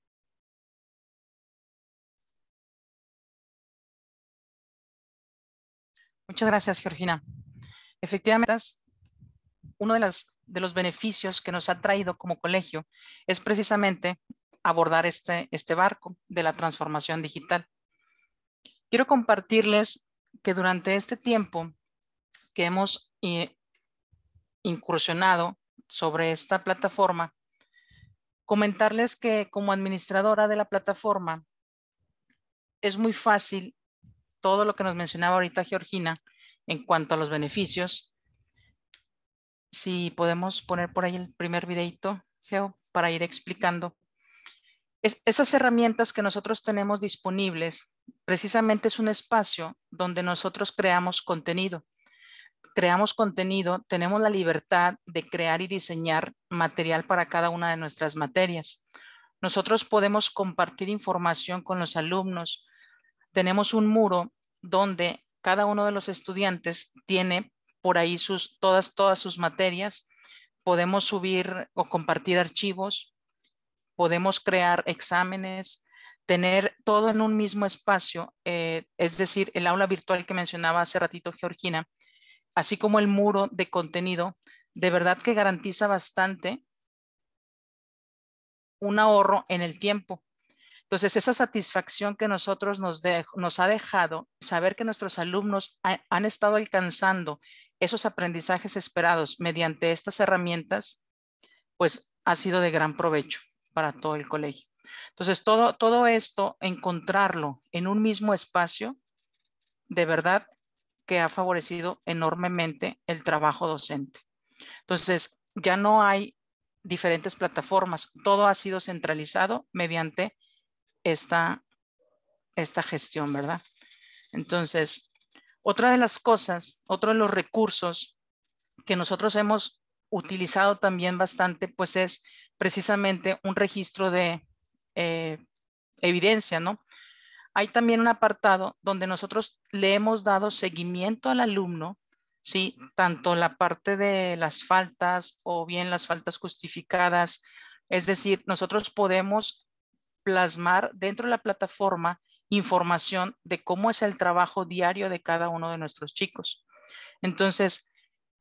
Muchas gracias, Georgina. Efectivamente, uno de los beneficios que nos ha traído como colegio es precisamente abordar este barco de la transformación digital. Quiero compartirles que durante este tiempo que hemos incursionado sobre esta plataforma, comentarles que como administradora de la plataforma es muy fácil todo lo que nos mencionaba ahorita Georgina en cuanto a los beneficios. Si podemos poner por ahí el primer videito, Geo, para ir explicando. Esas herramientas que nosotros tenemos disponibles, precisamente es un espacio donde nosotros creamos contenido. Creamos contenido, tenemos la libertad de crear y diseñar material para cada una de nuestras materias. Nosotros podemos compartir información con los alumnos. Tenemos un muro donde cada uno de los estudiantes tiene por ahí todas sus materias. Podemos subir o compartir archivos, podemos crear exámenes, tener todo en un mismo espacio, es decir, el aula virtual que mencionaba hace ratito Georgina, así como el muro de contenido, de verdad que garantiza bastante un ahorro en el tiempo. Entonces, esa satisfacción que nosotros nos ha dejado, saber que nuestros alumnos han estado alcanzando esos aprendizajes esperados mediante estas herramientas, pues ha sido de gran provecho para todo el colegio. Entonces, todo esto, encontrarlo en un mismo espacio, de verdad que ha favorecido enormemente el trabajo docente. Entonces, ya no hay diferentes plataformas, todo ha sido centralizado mediante esta gestión, ¿verdad? Entonces, otra de las cosas, otro de los recursos que nosotros hemos utilizado también bastante, pues es precisamente un registro de evidencia, ¿no? Hay también un apartado donde nosotros le hemos dado seguimiento al alumno, ¿sí? Tanto la parte de las faltas o bien las faltas justificadas, es decir, nosotros podemos plasmar dentro de la plataforma información de cómo es el trabajo diario de cada uno de nuestros chicos. Entonces,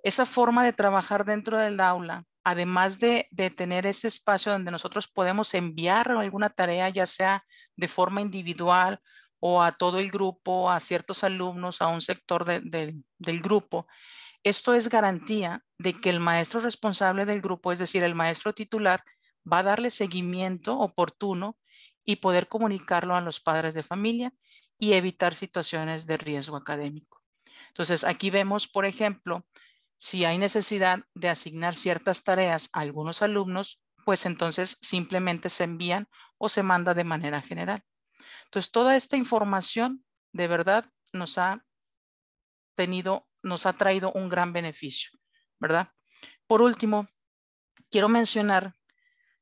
esa forma de trabajar dentro del aula, además de tener ese espacio donde nosotros podemos enviar alguna tarea, ya sea de forma individual o a todo el grupo, a ciertos alumnos, a un sector del grupo, esto es garantía de que el maestro responsable del grupo, es decir, el maestro titular, va a darle seguimiento oportuno y poder comunicarlo a los padres de familia y evitar situaciones de riesgo académico. Entonces, aquí vemos, por ejemplo, si hay necesidad de asignar ciertas tareas a algunos alumnos, pues entonces simplemente se envían o se manda de manera general. Entonces, toda esta información de verdad nos ha traído un gran beneficio, ¿verdad? Por último, quiero mencionar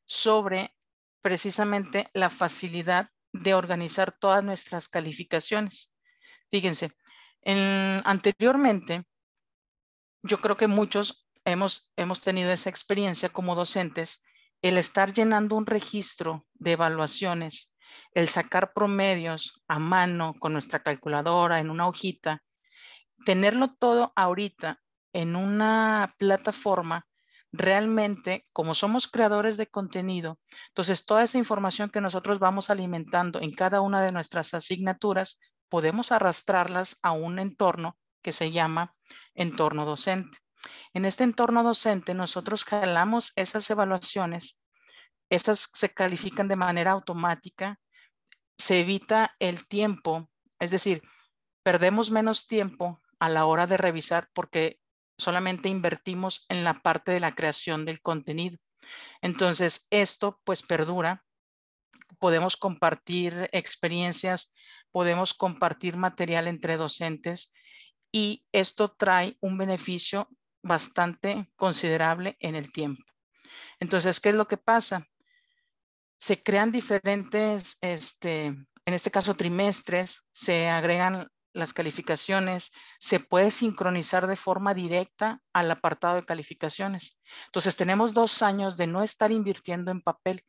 sobre precisamente la facilidad de organizar todas nuestras calificaciones. Fíjense, anteriormente, yo creo que muchos hemos tenido esa experiencia como docentes, el estar llenando un registro de evaluaciones, el sacar promedios a mano con nuestra calculadora en una hojita, tenerlo todo ahorita en una plataforma, realmente, como somos creadores de contenido, entonces toda esa información que nosotros vamos alimentando en cada una de nuestras asignaturas, podemos arrastrarlas a un entorno que se llama entorno docente. En este entorno docente, nosotros jalamos esas evaluaciones, esas se califican de manera automática, se evita el tiempo, es decir, perdemos menos tiempo a la hora de revisar porque solamente invertimos en la parte de la creación del contenido. Entonces, esto pues perdura. Podemos compartir experiencias, podemos compartir material entre docentes y esto trae un beneficio bastante considerable en el tiempo. Entonces, ¿qué es lo que pasa? Se crean diferentes, en este caso, trimestres, se agregan las calificaciones, se puede sincronizar de forma directa al apartado de calificaciones. Entonces, tenemos 2 años de no estar invirtiendo en papel.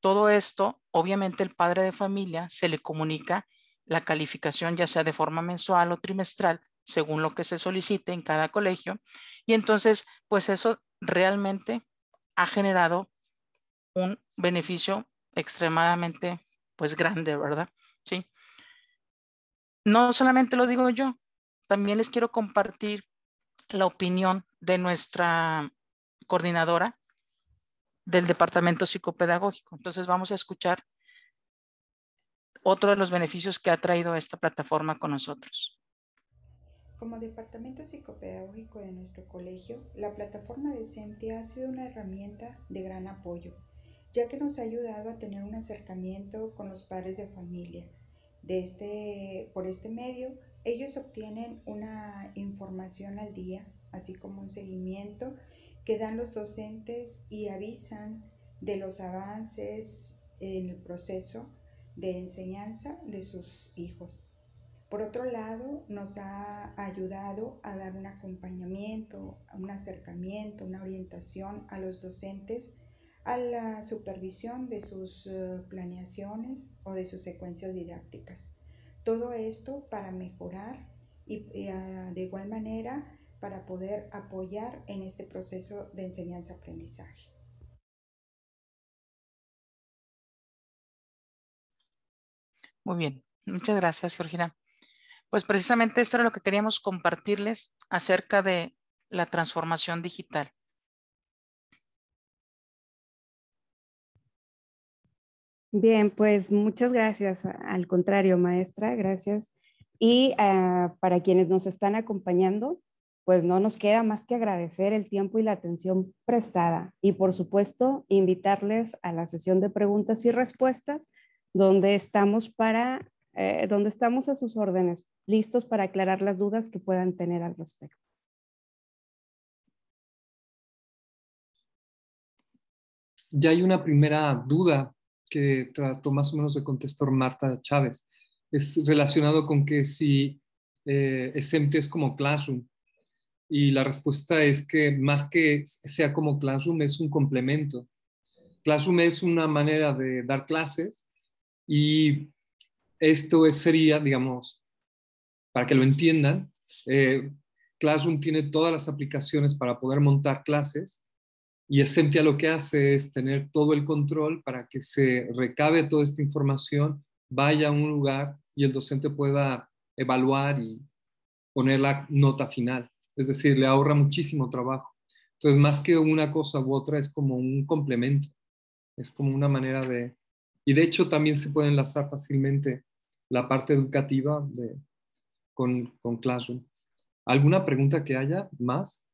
Todo esto, obviamente, el padre de familia se le comunica la calificación, ya sea de forma mensual o trimestral, según lo que se solicite en cada colegio. Y entonces, pues eso realmente ha generado un beneficio extremadamente, pues, grande, ¿verdad? Sí. No solamente lo digo yo, también les quiero compartir la opinión de nuestra coordinadora del departamento psicopedagógico. Entonces vamos a escuchar otro de los beneficios que ha traído esta plataforma con nosotros. Como departamento psicopedagógico de nuestro colegio, la plataforma de Semtia ha sido una herramienta de gran apoyo, ya que nos ha ayudado a tener un acercamiento con los padres de familia. Por este medio, ellos obtienen una información al día, así como un seguimiento que dan los docentes y avisan de los avances en el proceso de enseñanza de sus hijos. Por otro lado, nos ha ayudado a dar un acompañamiento, un acercamiento, una orientación a los docentes a la supervisión de sus planeaciones o de sus secuencias didácticas. Todo esto para mejorar y de igual manera para poder apoyar en este proceso de enseñanza-aprendizaje. Muy bien, muchas gracias, Georgina. Pues precisamente esto era lo que queríamos compartirles acerca de la transformación digital. Bien, pues muchas gracias. Al contrario, maestra, gracias. Y para quienes nos están acompañando, pues no nos queda más que agradecer el tiempo y la atención prestada. Y por supuesto, invitarles a la sesión de preguntas y respuestas, donde estamos a sus órdenes, listos para aclarar las dudas que puedan tener al respecto. Ya hay una primera duda que trató más o menos de contestar Marta Chávez. Es relacionado con que si Semtia es como Classroom. Y la respuesta es que más que sea como Classroom, es un complemento. Classroom es una manera de dar clases y esto sería, digamos, para que lo entiendan, Classroom tiene todas las aplicaciones para poder montar clases y Semtia lo que hace es tener todo el control para que se recabe toda esta información, vaya a un lugar y el docente pueda evaluar y poner la nota final. Es decir, le ahorra muchísimo trabajo. Entonces, más que una cosa u otra, es como un complemento. Es como una manera de... Y de hecho, también se puede enlazar fácilmente la parte educativa con Classroom. ¿Alguna pregunta que haya más?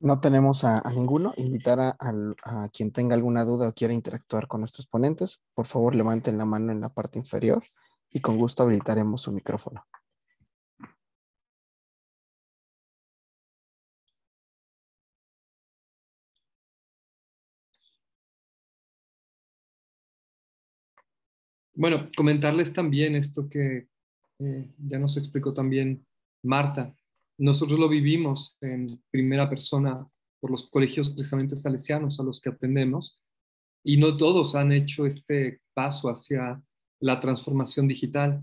No tenemos a ninguno. Invitar a quien tenga alguna duda o quiera interactuar con nuestros ponentes, por favor levanten la mano en la parte inferior y con gusto habilitaremos su micrófono. Bueno, comentarles también esto que ya nos explicó también Marta. Nosotros lo vivimos en primera persona por los colegios precisamente salesianos a los que atendemos y no todos han hecho este paso hacia la transformación digital,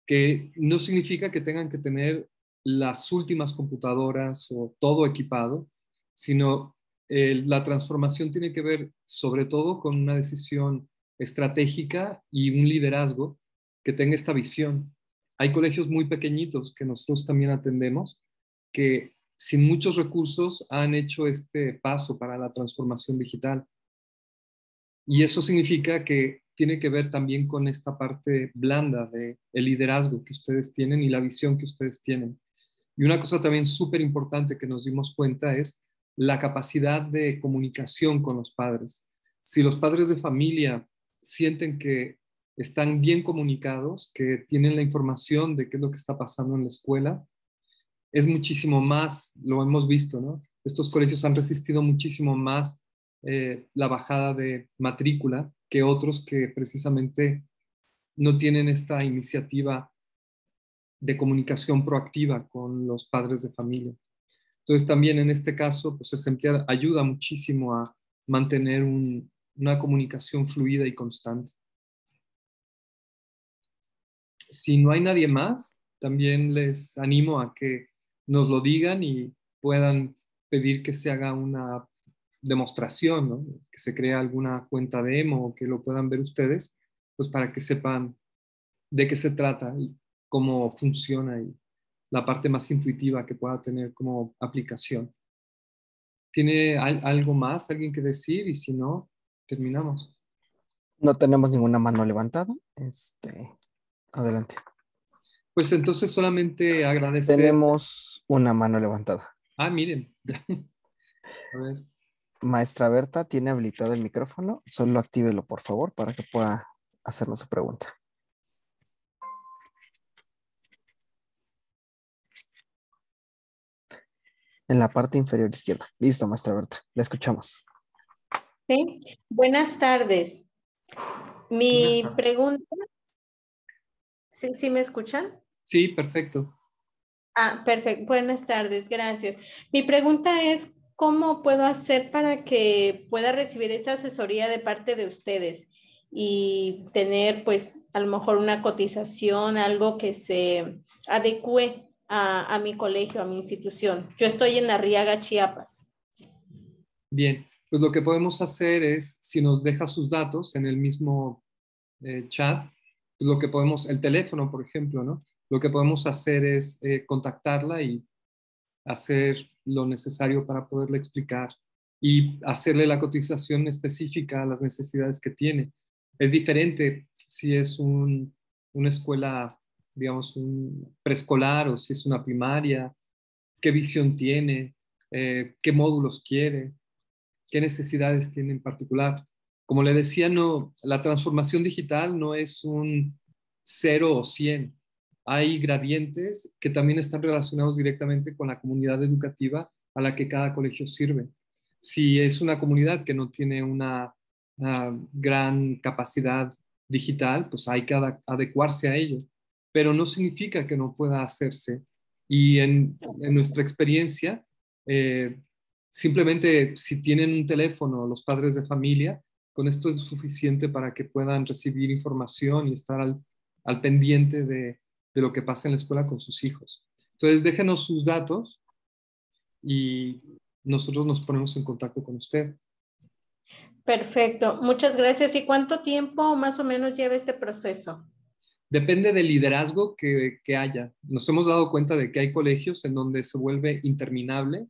que no significa que tengan que tener las últimas computadoras o todo equipado, sino la transformación tiene que ver sobre todo con una decisión estratégica y un liderazgo que tenga esta visión. Hay colegios muy pequeñitos que nosotros también atendemos que sin muchos recursos han hecho este paso para la transformación digital. Y eso significa que tiene que ver también con esta parte blanda del liderazgo que ustedes tienen y la visión que ustedes tienen. Y una cosa también súper importante que nos dimos cuenta es la capacidad de comunicación con los padres. Si los padres de familia sienten que están bien comunicados, que tienen la información de qué es lo que está pasando en la escuela. Es muchísimo más, lo hemos visto, ¿no? Estos colegios han resistido muchísimo más la bajada de matrícula que otros que precisamente no tienen esta iniciativa de comunicación proactiva con los padres de familia. Entonces también en este caso, pues SEMTEA ayuda muchísimo a mantener una comunicación fluida y constante. Si no hay nadie más, también les animo a que nos lo digan y puedan pedir que se haga una demostración, ¿no? Que se crea alguna cuenta demo o que lo puedan ver ustedes, pues para que sepan de qué se trata y cómo funciona y la parte más intuitiva que pueda tener como aplicación. ¿Tiene algo más alguien que decir? Y si no, terminamos. No tenemos ninguna mano levantada. Adelante. Pues entonces solamente agradecer. Tenemos una mano levantada. Ah, miren. A ver. Maestra Berta, tiene habilitado el micrófono. Solo actívelo, por favor, para que pueda hacernos su pregunta. En la parte inferior izquierda. Listo, maestra Berta. La escuchamos. Sí, buenas tardes. Mi pregunta... ¿Sí me escuchan? Sí, perfecto. Ah, perfecto. Buenas tardes, gracias. Mi pregunta es, ¿cómo puedo hacer para que pueda recibir esa asesoría de parte de ustedes y tener, pues, a lo mejor una cotización, algo que se adecue a mi colegio, a mi institución? Yo estoy en Arriaga, Chiapas. Bien, pues lo que podemos hacer es, si nos deja sus datos en el mismo chat, pues lo que podemos, el teléfono, por ejemplo, ¿no? Lo que podemos hacer es contactarla y hacer lo necesario para poderle explicar y hacerle la cotización específica a las necesidades que tiene. Es diferente si es una escuela, digamos, un preescolar o si es una primaria, qué visión tiene, qué módulos quiere, qué necesidades tiene en particular. Como le decía, no, la transformación digital no es un 0 o 100. Hay gradientes que también están relacionados directamente con la comunidad educativa a la que cada colegio sirve. Si es una comunidad que no tiene una gran capacidad digital, pues hay que adecuarse a ello. Pero no significa que no pueda hacerse. Y en nuestra experiencia, simplemente si tienen un teléfono los padres de familia, con esto es suficiente para que puedan recibir información y estar al pendiente de lo que pasa en la escuela con sus hijos. Entonces, déjenos sus datos y nosotros nos ponemos en contacto con usted. Perfecto, muchas gracias. ¿Y cuánto tiempo más o menos lleva este proceso? Depende del liderazgo que haya. Nos hemos dado cuenta de que hay colegios en donde se vuelve interminable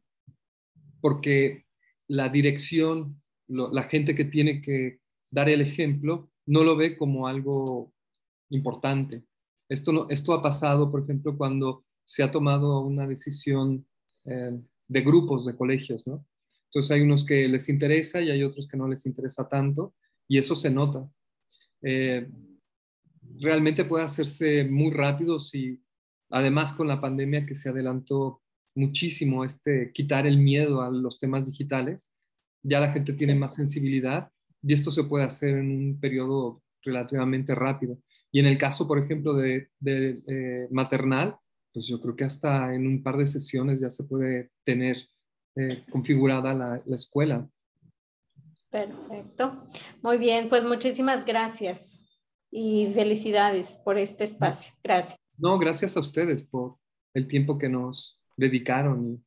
porque la dirección, la gente que tiene que dar el ejemplo, no lo ve como algo importante. Esto ha pasado, por ejemplo, cuando se ha tomado una decisión de grupos de colegios, ¿no? Entonces hay unos que les interesa y hay otros que no les interesa tanto, y eso se nota. Realmente puede hacerse muy rápido si, además con la pandemia que se adelantó muchísimo, quitar el miedo a los temas digitales, ya la gente tiene más sensibilidad y esto se puede hacer en un periodo relativamente rápido. Y en el caso, por ejemplo, de maternal, pues yo creo que hasta en un par de sesiones ya se puede tener configurada la escuela. Perfecto. Muy bien, pues muchísimas gracias y felicidades por este espacio. Gracias. No, gracias a ustedes por el tiempo que nos dedicaron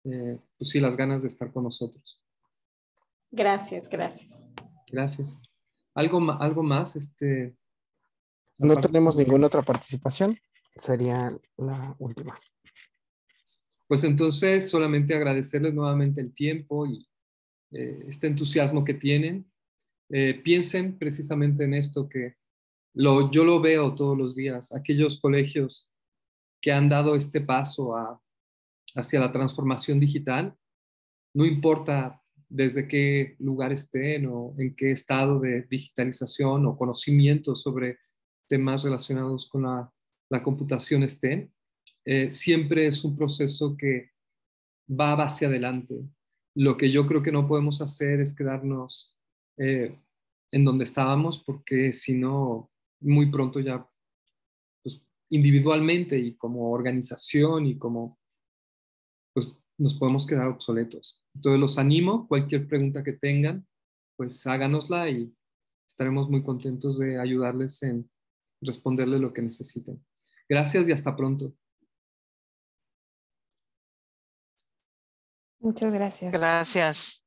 y pues sí, las ganas de estar con nosotros. Gracias, gracias. Gracias. ¿Algo más? No tenemos ninguna otra participación. Sería la última. Pues entonces solamente agradecerles nuevamente el tiempo y este entusiasmo que tienen. Piensen precisamente en esto que yo lo veo todos los días. Aquellos colegios que han dado este paso hacia la transformación digital, no importa desde qué lugar estén o en qué estado de digitalización o conocimiento sobre temas relacionados con la computación estén, siempre es un proceso que va hacia adelante. Lo que yo creo que no podemos hacer es quedarnos en donde estábamos, porque si no, muy pronto ya, pues, individualmente y como organización y como, pues, nos podemos quedar obsoletos. Entonces los animo, cualquier pregunta que tengan, pues háganosla y estaremos muy contentos de ayudarles en responderles lo que necesiten. Gracias y hasta pronto. Muchas gracias. Gracias.